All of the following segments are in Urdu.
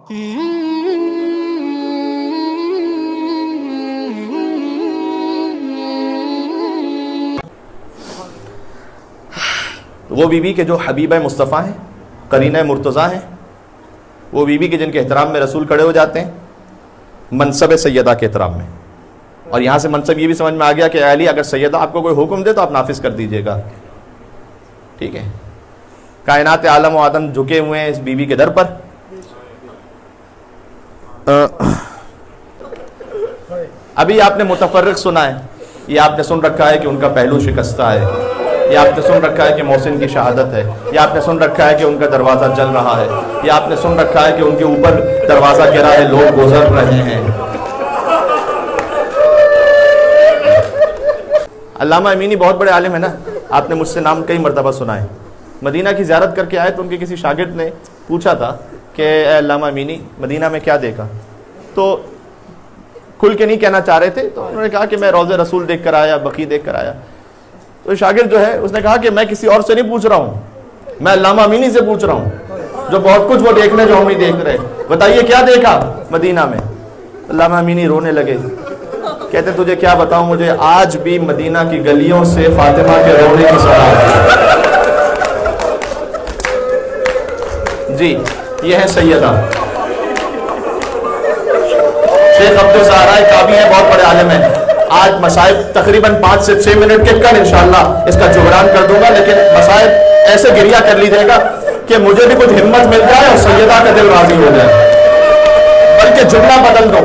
وہ بیوی کے جو حبیبہ مصطفیٰ ہیں، قرینہ مرتضیٰ ہیں، وہ بیوی کے جن کے احترام میں رسول کھڑے ہو جاتے ہیں منصب سیدہ کے احترام میں. اور یہاں سے منصب یہ بھی سمجھ میں آ گیا کہ اے علی اگر سیدہ آپ کو کوئی حکم دے تو آپ نافذ کر دیجئے گا. ٹھیک ہے، کائنات عالم و آدم جھکے ہوئے ہیں اس بیوی کے در پر. ابھی آپ نے متفرق سنا ہے، یہ آپ نے سن رکھا ہے کہ ان کا پہلو شکستہ ہے، یہ آپ نے سن رکھا ہے کہ محسن کی شہادت ہے، یہ آپ نے سن رکھا ہے کہ ان کا دروازہ جل رہا ہے، یہ آپ نے سن رکھا ہے کہ ان کے اوپر دروازہ گرا ہے، لوگ گزر رہے ہیں. علامہ امینی بہت بڑے عالم ہیں نا، آپ نے مجھ سے نام کئی مرتبہ سنا ہے. مدینہ کی زیارت کر کے آئے تو ان کے کسی شاگرد نے پوچھا تھا کہ اے علامہ امینی مدینہ میں کیا دیکھا، تو کھل کے نہیں کہنا چاہ رہے تھے، تو انہوں نے کہا کہ میں روضہ رسول دیکھ کر آیا، بقیع دیکھ کر آیا. تو شاگرد جو ہے اس نے کہا کہ میں کسی اور سے نہیں پوچھ رہا ہوں، میں علامہ امینی سے پوچھ رہا ہوں جو بہت کچھ وہ دیکھ رہے جو ہم نہیں دیکھ رہے، بتائیے کیا دیکھا مدینہ میں. علامہ امینی رونے لگے، کہتے تجھے کیا بتاؤں، مجھے آج بھی مدینہ کی گلیوں سے فاطمہ کے رونے کی صدا آتی. جی یہ ہے سیدہ. شیخ عبدالزہراء کعبی ہیں، بہت بڑے عالم ہیں. آج مصائب تقریباً 5 سے 6 منٹ کے کل انشاءاللہ اس کا جبران کر دوں گا، لیکن مصائب ایسے گریہ کر لیجیے گا کہ مجھے بھی کچھ ہمت مل جائے اور سیدہ کا دل راضی ہو جائے. بلکہ جملہ بدل دو،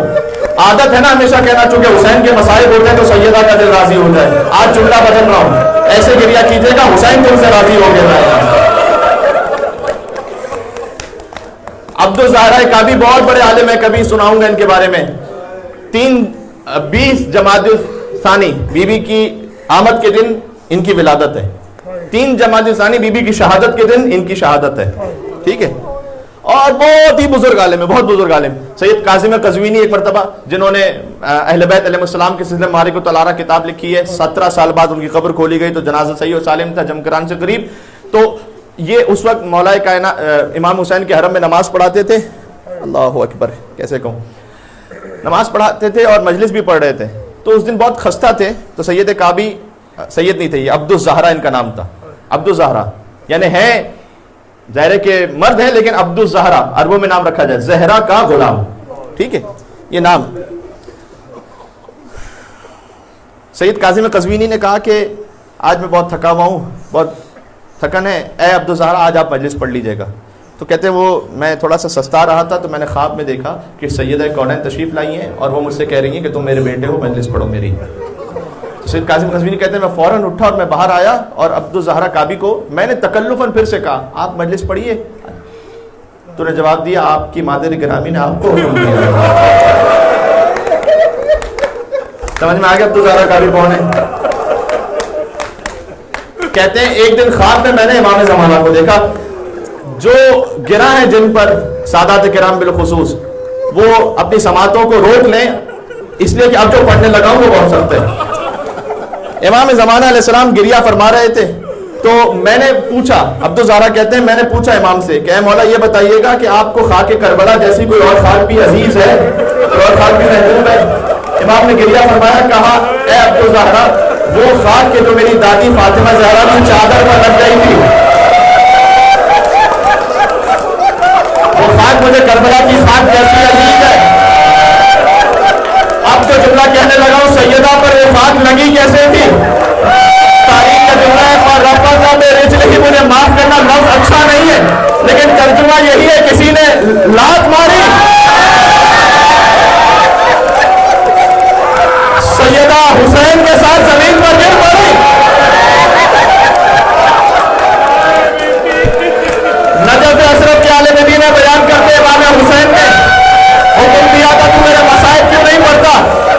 عادت ہے نا ہمیشہ کہنا چونکہ حسین کے مصائب ہوتے ہیں تو سیدہ کا دل راضی ہو جائے. آج جملہ بدل رہا ہوں، ایسے گریہ کیجیے گا حسین تم سے راضی ہو گیا. عبدالزہراء کعبی بہت بڑے عالم ہیں، کبھی سناؤں گا ان کے بارے میں. 20 جمادی الثانی بی بی کی آمد کے دن ان کی ولادت ہے، 3 جمادی الثانی بی بی کی شہادت کے دن ان کی شہادت ہے. ٹھیک ہے، اور بہت ہی بزرگ عالم ہے، بہت بزرگ عالم. سید کاظم قزوینی ایک مرتبہ جنہوں نے اہل بیت علیہ السلام کے سلسلے میں معارک الطلارہ کتاب لکھی ہے، 17 سال بعد ان کی قبر کھولی گئی تو جنازہ صحیح و سالم تھا جمکران سے قریب. تو یہ اس وقت مولا کائنات امام حسین کے حرم میں نماز پڑھاتے تھے. اللہ اکبر، کیسے کہوں، نماز پڑھاتے تھے اور مجلس بھی پڑھ رہے تھے. تو اس دن بہت خستہ تھے تو سید کعبی، سید نہیں تھے یہ، عبدالزہراء ان کا نام تھا. عبدالزہراء یعنی ہیں ظاہر ہے کہ مرد ہیں لیکن عبدالزہراء عربوں میں نام رکھا جائے، زہرا کا غلام. ٹھیک ہے، یہ نام. سید کاظم قزوینی نے کہا کہ آج میں بہت تھکا ہوا ہوں، بہت تھکن ہے، اے عبدالزہراء آج آپ مجلس پڑھ لیجیے گا. تو کہتے ہیں وہ میں تھوڑا سا سستا رہا تھا تو میں نے خواب میں دیکھا کہ سیدہ کونین تشریف لائی ہیں اور وہ مجھ سے کہہ رہی ہیں کہ تم میرے بیٹے ہو، مجلس پڑھو میری. تو سید کاظم قزوینی کہتے ہیں میں فوراً اٹھا اور میں باہر آیا اور عبدالزہراء کعبی کو میں نے تکلفاً پھر سے کہا آپ مجلس پڑھیے. تو نے جواب دیا آپ کی مادر گرامی نے آپ کو حکم دیا. سمجھ میں آ گیا عبدالزہراء کعبی کون ہے؟ کہتے ہیں ایک دن خواب میں نے امام زمانہ کو دیکھا، جو گرا ہے جن پر سادات کرام بالخصوص وہ اپنی سماعتوں کو روک لیں اس لیے کہ اب جو پڑھنے لگا ہوں وہ بہت سخت ہے. امام زمانہ علیہ السلام گریہ فرما رہے تھے تو میں نے پوچھا، عبدالزہراء کہتے ہیں میں نے پوچھا امام سے کہ اے مولا یہ بتائیے گا کہ آپ کو خاک کربلا جیسی کوئی اور خاک بھی عزیز ہے، کوئی اور خاک بھی محبوب ہے؟ امام نے گریہ فرمایا، کہا اے عبدالزہراء وہ خاک کہ جو میری دادی فاطمہ زہرا کی چادر پر لگ گئی تھی، وہ خاک مجھے کربلا کی خاک جیسی عزیز ہے. اب جو جملہ کہنے لگا ہوں سیدہ پر وہ خاک لگی کیسے تھی؟ تاریخ کا جملہ ہے اور رفضہ بے رجلہ، مجھے معاف کرنا لفظ اچھا نہیں ہے لیکن ترجمہ یہی ہے کسی نے لات ماری، سیدہ حسین کے ساتھ زمین پر گر پڑی. نجف حضرت کے عالم دین بیان کرتے امام حسین نے حکم دیا تھا تو میرے مصائب کیوں نہیں پڑھتا؟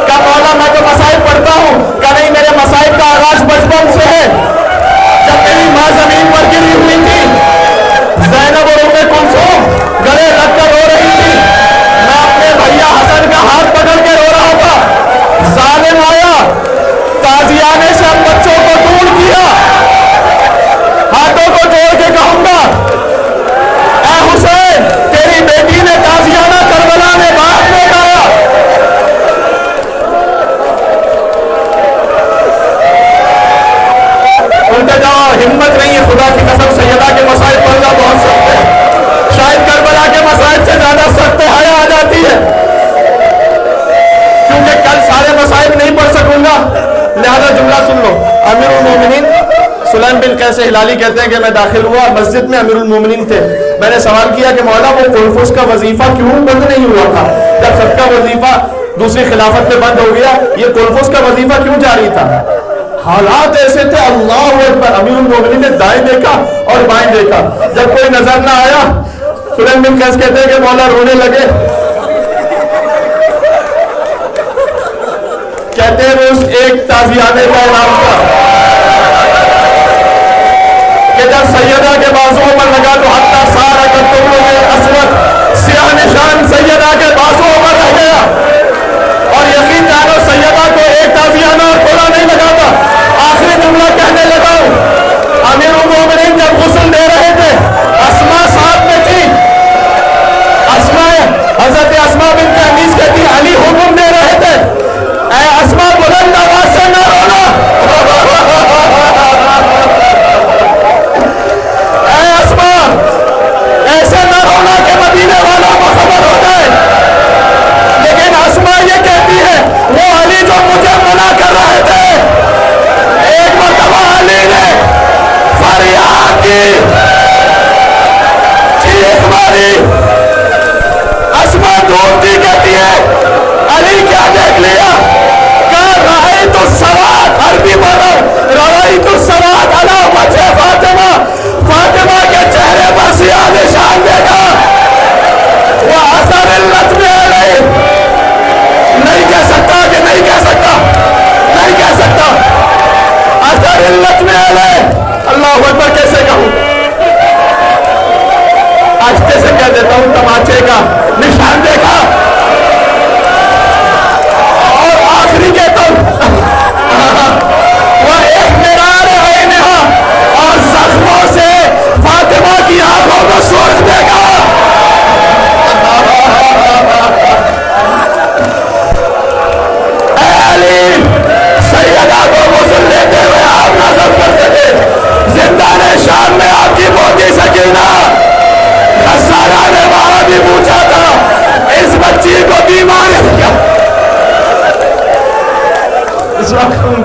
کہا مولا میں تو مصائب پڑھتا ہوں. کہا نہیں، میرے مصائب کا آغاز بچپن سے ہے. جب میری ماں زمین پر گری ہوئی تھی زینب اور ام کلثوم سے ہلالی کہتے ہیں کہ میں داخل ہوا مسجد میں، امیر المومنین تھے. میں نے سوال کیا کہ مولا وہ قلفس کا وظیفہ کیوں بند نہیں ہوا تھا؟ جب سب کا وظیفہ دوسری خلافت میں بند ہو گیا، یہ قلفس کا وظیفہ کیوں جاری تھا؟ حالات ایسے تھے، اللہ اکبر. امیر المومنین نے دائیں دیکھا اور بائیں دیکھا، جب کوئی نظر نہ آیا سلیم بن قیس کہتے ہیں کہ مولا رونے لگے. کہتے ہیں اس ایک تازیانے کا انعام تھا کہ جب سیدہ کے بازوؤں پر لگا تو حتی سارا کا تم اسود سیاہ نشان سیدہ کے بازوؤں پر رہ گیا. اور یقین جانو سیدہ کو ایک تازیانہ اور کوڑا نہیں لگا تھا. آخری جملہ کہنے لگا ہوں، امیر المومنین جب غسل دے رہے تھے، اسماء ساتھ میں تھی. حضرت اسماء بنت انیس کہتی علی حکم دے رہے تھے، اے اسماء بلند آواز سے نہ رونا. اے اسماء ایسے نہ رونا کہ مدینے والوں کو خبر ہو جائے. لیکن اسماء یہ کہتی ہے وہ علی جو مجھے منع کر رہے تھے، ایک مرتبہ علی نے فریاد کی، چیخ ماری. اسماء ڈھونڈتی کہتی ہے علی کیا دیکھ لیا؟ کہا رأیت السواد، عربی بولو، رأیت السواد علی وجہ فاطمہ. فاطمہ کے چہرے پر سیاہ نشان دیکھا. وہ اثر اللطم علیہ، نہیں کہہ سکتا کہ نہیں کہہ سکتا، نہیں کہہ سکتا. اثر اللطم علیہ، اللہ اکبر کیسے کہوں؟ آہستہ سے کہہ دیتا ہوں، تماچے کا نشان دیکھا. اور آخری کہتا ہوں وہ ایک مرار عینہا، اور زخموں سے فاطمہ کی آنکھوں کو سرخ دیکھا. اے علی، سیدہ کو غسل دیتے ہوئے آپ نظر کرتے تھے. زندان شام میں آپ کی موتی سکینہ غسالہ نے وہاں بھی پوچھا تھا اس بچی کو بیمار ہے کیا؟ اس وقت ان